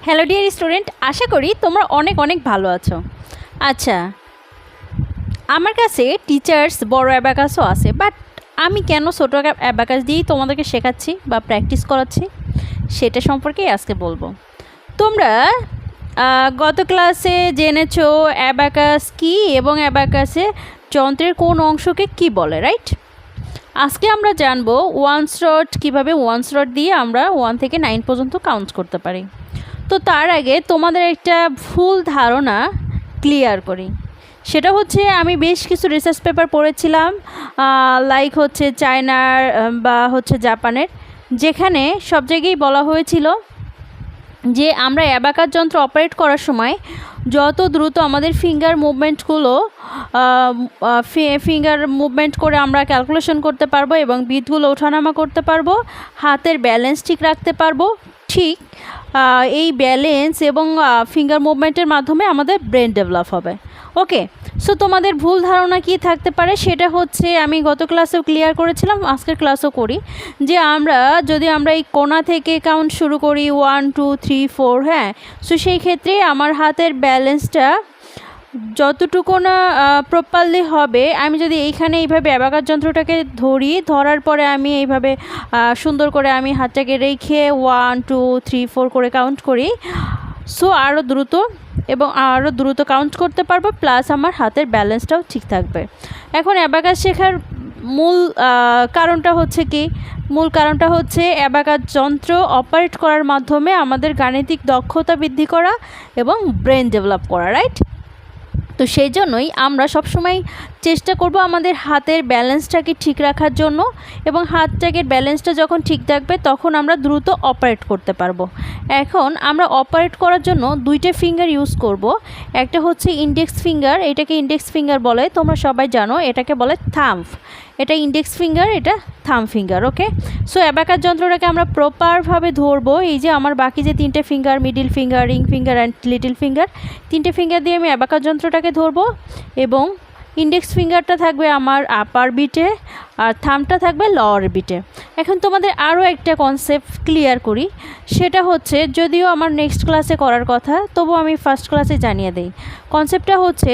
Hello dear student, আশা করি তোমরা অনেক অনেক ভালো আছো। আচ্ছা, আমার কাছে টিচার্স বড় অ্যাবাকাসও আছে, বাট আমি কেন ছোটো অ্যাবাকাস দিয়েই তোমাদেরকে শেখাচ্ছি বা প্র্যাকটিস করাচ্ছি সেটা সম্পর্কেই আজকে বলবো। তোমরা গত ক্লাসে জেনেছো অ্যাবাকাস কী এবং অ্যাবাকাসে যন্ত্রের কোন অংশকে কি বলে, রাইট? আজকে আমরা জানবো ওয়ান্স রড, কীভাবে ওয়ান্স রড দিয়ে আমরা 1 থেকে 9 পর্যন্ত কাউন্ট করতে পারি। তো তার আগে তোমাদের একটা ভুল ধারণা ক্লিয়ার করি। সেটা হচ্ছে, আমি বেশ কিছু রিসার্চ পেপার পড়েছিলাম, লাইক হচ্ছে চায়নার বা হচ্ছে জাপানের, যেখানে সব জায়গায় বলা হয়েছিল যে আমরা অ্যাবাকাস যন্ত্র অপারেট করার সময় যত দ্রুত আমাদের ফিঙ্গার মুভমেন্টগুলো ফিঙ্গার মুভমেন্ট করে আমরা ক্যালকুলেশন করতে পারবো এবং বিটগুলো ওঠানামা করতে পারবো, হাতের ব্যালেন্স ঠিক রাখতে পারবো। ঠিক এই ব্যালেন্স এবং ফিঙ্গার মুভমেন্টের মাধ্যমে আমাদের ব্রেন ডেভেলপ হবে। ওকে, সো তোমাদের ভুল ধারণা কী থাকতে পারে সেটা হচ্ছে, আমি গত ক্লাসেও ক্লিয়ার করেছিলাম, আজকের ক্লাসও করি, যে যদি আমরা এই কোণা থেকে কাউন্ট শুরু করি 1 2 3 4, হ্যাঁ, সো সেই ক্ষেত্রে আমার হাতের ব্যালেন্সটা যতটুকু না প্রপারলি হবে, আমি যদি এইখানে এইভাবে অ্যাবাকাস যন্ত্রটাকে ধরার পরে আমি এইভাবে সুন্দর করে আমি হাতটাকে রেখে 1 2 3 4 করে কাউন্ট করি, সো আরও দ্রুত কাউন্ট করতে পারবো, প্লাস আমার হাতের ব্যালেন্সটাও ঠিক থাকবে। এখন অ্যাবাকাস শেখার মূল কারণটা হচ্ছে অ্যাবাকাস যন্ত্র অপারেট করার মাধ্যমে আমাদের গাণিতিক দক্ষতা বৃদ্ধি করা এবং ব্রেন ডেভেলপ করা, রাইট? তো সেই জন্যই আমরা সবসময় চেষ্টা করব আমাদের হাতের ব্যালেন্সটাকে ঠিক রাখার জন্য, এবং হাতটাকে ব্যালেন্সটা যখন ঠিক থাকবে তখন আমরা দ্রুত অপারেট করতে পারবো। এখন আমরা অপারেট করার জন্য 2টা ফিঙ্গার ইউজ করব। একটা হচ্ছে ইন্ডেক্স ফিঙ্গার, এটাকে ইন্ডেক্স ফিঙ্গার বলে, তোমরা সবাই জানো, এটাকে বলে থাম্ব। এটা ইন্ডেক্স ফিঙ্গার, এটা থাম্ব ফিঙ্গার। ওকে, সো অ্যাবাকাস যন্ত্রটাকে আমরা প্রপারভাবে ধরবো। এই যে আমার বাকি যে 3টে finger, middle finger, ring finger and little finger, 3টে ফিঙ্গার দিয়ে আমি অ্যাবাকাস যন্ত্রটাকে ধরবো, এবং ইন্ডেক্স ফিঙ্গারটা থাকবে আমার আপার বিটে আর থাম্বটা থাকবে লোয়ার বিটে। এখন তোমাদের আরও একটা কনসেপ্ট ক্লিয়ার করি, সেটা হচ্ছে, যদিও আমার নেক্সট ক্লাসে করার কথা, তবু আমি ফার্স্ট ক্লাসে জানিয়ে দিই। কনসেপ্টটা হচ্ছে,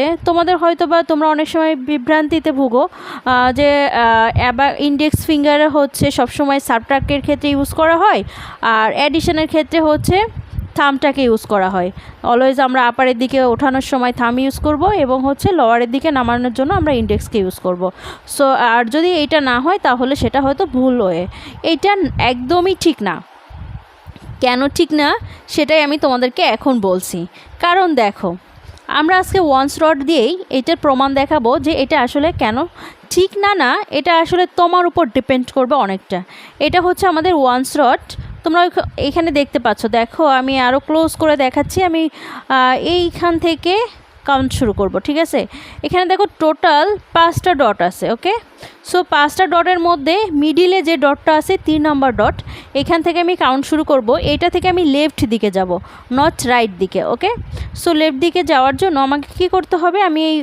তোমরা অনেক সময় বিভ্রান্তিতে ভুগো যে ইন্ডেক্স ফিঙ্গার হচ্ছে সবসময় সাবট্রাক্টের ক্ষেত্রে ইউজ করা হয়, আর অ্যাডিশনের ক্ষেত্রে হচ্ছে থাম্বটাকে ইউজ করা হয়। অলওয়েজ আমরা আপারের দিকে ওঠানোর সময় থাম্ব ইউজ করব, এবং হচ্ছে লোয়ারের দিকে নামানোর জন্য আমরা ইন্ডেক্সকে ইউজ করব। সো আর যদি এইটা না হয় তাহলে সেটা হয়তো ভুল হয়ে, এইটা একদমই ঠিক না। কেন ঠিক না সেটাই আমি তোমাদেরকে এখন বলছি। কারণ দেখো, আমরা আজকে ওয়ান্স রড দিয়েই এটার প্রমাণ দেখাবো যে এটা আসলে কেন ঠিক না, এটা আসলে তোমার উপর ডিপেন্ড করবে অনেকটা। এটা হচ্ছে আমাদের ওয়ান্স রড, তোমরা এখানে দেখতে পাচ্ছ। দেখো, আমি আরও ক্লোজ করে দেখাচ্ছি। আমি এইখান থেকে কাউন্ট শুরু করব, ঠিক আছে? এখানে দেখো টোটাল 5টা ডট আছে। ওকে, সো 5টা ডটের মধ্যে মিডিলে যে ডটটা আছে 3 নম্বর ডট, এখান থেকে আমি কাউন্ট শুরু করব। এইটা থেকে আমি লেফট দিকে যাব, নট রাইট দিকে। ওকে, সো লেফট দিকে যাওয়ার জন্য আমাকে কী করতে হবে, আমি এই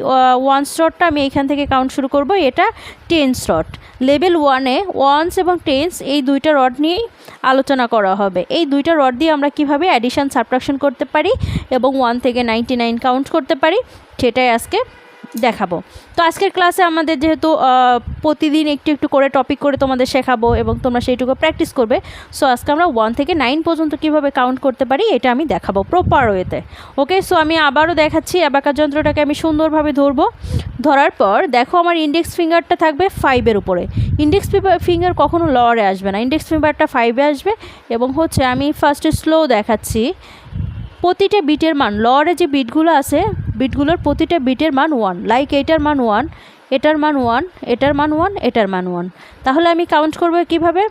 ওয়ান্স রডটা আমি এইখান থেকে কাউন্ট শুরু করব। এটা টেন্স রড। লেভেল 1-এ ওয়ান্স এবং টেন্স এই 2টা রড নিয়েই আলোচনা করা হবে। এই 2টা রড দিয়ে আমরা কিভাবে অ্যাডিশন সাবট্রাকশন করতে পারি এবং 1 থেকে 99 কাউন্ট করতে পারি সেটাই আজকে দেখাবো। তো আজকের ক্লাসে আমাদের যেহেতু প্রতিদিন একটু একটু করে টপিক করে তোমাদের শেখাবো এবং তোমরা সেইটুকু প্র্যাকটিস করবে, সো আজকে আমরা 1 থেকে 9 পর্যন্ত কীভাবে কাউন্ট করতে পারি এটা আমি দেখাবো প্রপার ওয়েতে। ওকে, সো আমি আবারও দেখাচ্ছি। অ্যাবাকাস যন্ত্রটাকে আমি সুন্দরভাবে ধরার পর দেখো, আমার ইন্ডেক্স ফিঙ্গারটা থাকবে 5-এর উপরে। ইন্ডেক্স ফিঙ্গার কখনো লোয়ারে আসবে না, ইন্ডেক্স ফিঙ্গারটা 5-এ আসবে। এবং হচ্ছে আমি ফার্স্টে স্লো দেখাচ্ছি। প্রতিটা বিটের মান, লোয়ারে যে বিটগুলো আছে, বিটগুলোর প্রতিটা বিটের মান 1, লাইক এটার মান 1, এটার মান 1, এটার মান 1, এটার মান 1। তাহলে আমি কাউন্ট করবো কিভাবে?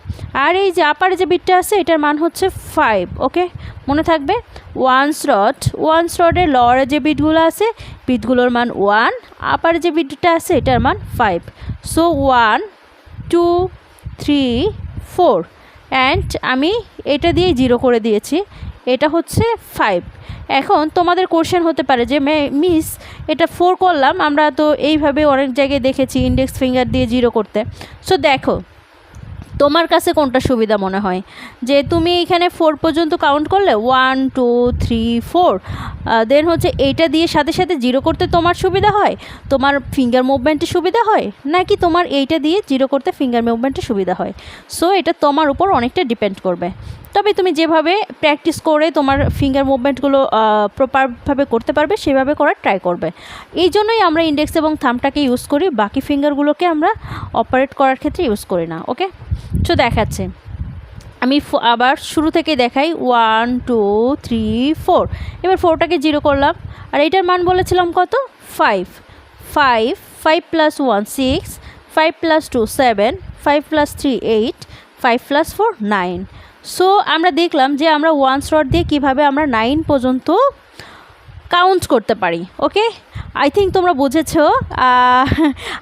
আর এই যে আপারে যে বিটটা আছে এটার মান হচ্ছে 5। ওকে, মনে থাকবে। ওয়ান্স রডের লোয়ারে যে বিটগুলো আছে, বিটগুলোর মান 1, আপারে যে বিটটা আছে এটার মান 5। সো 1 2 3 4, অ্যান্ড আমি এটা দিয়ে 0 করে দিয়েছি। এটা হচ্ছে 5। এখন তোমাদের কোশ্চেন হতে পারে যে মিস, এটা 4 করলাম, আমরা তো এইভাবে অনেক জায়গায় দেখেছি ইন্ডেক্স ফিঙ্গার দিয়ে 0 করতে। সো দেখো, তোমার কাছে কোনটা সুবিধা মনে হয়, যে তুমি এখানে 4 পর্যন্ত কাউন্ট করলে 1 2 3 4, দেন হচ্ছে এইটা দিয়ে সাথে সাথে জিরো করতে তোমার সুবিধা হয়, তোমার ফিঙ্গার মুভমেন্টে সুবিধা হয়, নাকি তোমার এইটা দিয়ে জিরো করতে ফিঙ্গার মুভমেন্টে সুবিধা হয়? সো এটা তোমার উপর অনেকটা ডিপেন্ড করবে। তবে তুমি যেভাবে প্র্যাকটিস করে তোমার ফিঙ্গার মুভমেন্টগুলো প্রপারভাবে করতে পারবে সেভাবে করার ট্রাই করবে। এই জন্যই আমরা ইন্ডেক্স এবং থাম্বটাকে ইউজ করি, বাকি ফিঙ্গারগুলোকে আমরা অপারেট করার ক্ষেত্রে ইউজ করি না। ওকে, তো দেখাচ্ছে আমি আবার শুরু থেকে দেখাই 1 2 3 4। এবার 4টাকে জিরো করলাম, আর এটার মান বলেছিলাম কত? 5 5 5 + 1 6, 5 + 2 7, 5 + 3 8, 5 + 4 9। সো আমরা দেখলাম যে আমরা ওয়ান্স রড দিয়ে কীভাবে আমরা 9 পর্যন্ত কাউন্ট করতে পারি। ওকে, আই থিঙ্ক তোমরা বুঝেছো।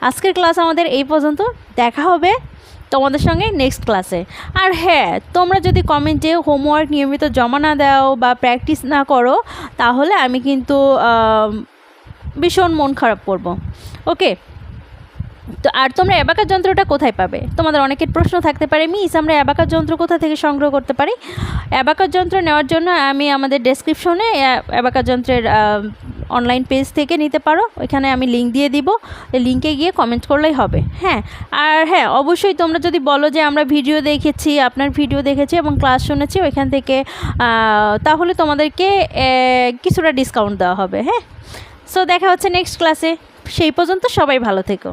আজকের ক্লাস আমাদের এই পর্যন্ত, দেখা হবে তোমাদের সঙ্গে নেক্সট ক্লাসে। আর হ্যাঁ, তোমরা যদি কমেন্টে হোমওয়ার্ক নিয়মিত জমা না দাও বা প্র্যাকটিস না করো, তাহলে আমি কিন্তু ভীষণ মন খারাপ করব। ওকে, তো আর তোমরা অ্যাবাকাস যন্ত্রটা কোথায় পাবে? তোমাদের অনেকের প্রশ্ন থাকতে পারে, মিস আমরা অ্যাবাকাস যন্ত্র কোথা থেকে সংগ্রহ করতে পারি? অ্যাবাকাস যন্ত্র নেওয়ার জন্য আমি আমাদের ডেসক্রিপশনে অ্যাবাকাস যন্ত্রের অনলাইন পেজ থেকে নিতে পারো, ওইখানে আমি লিঙ্ক দিয়ে দিব, লিঙ্কে গিয়ে কমেন্ট করলেই হবে। হ্যাঁ, আর হ্যাঁ অবশ্যই তোমরা যদি বলো যে আমরা ভিডিও দেখেছি, আপনার ভিডিও দেখেছি এবং ক্লাস শুনেছি ওইখান থেকে, তাহলে তোমাদেরকে কিছুটা ডিসকাউন্ট দেওয়া হবে। হ্যাঁ, সো দেখা হচ্ছে নেক্সট ক্লাসে, সেই পর্যন্ত সবাই ভালো থেকো।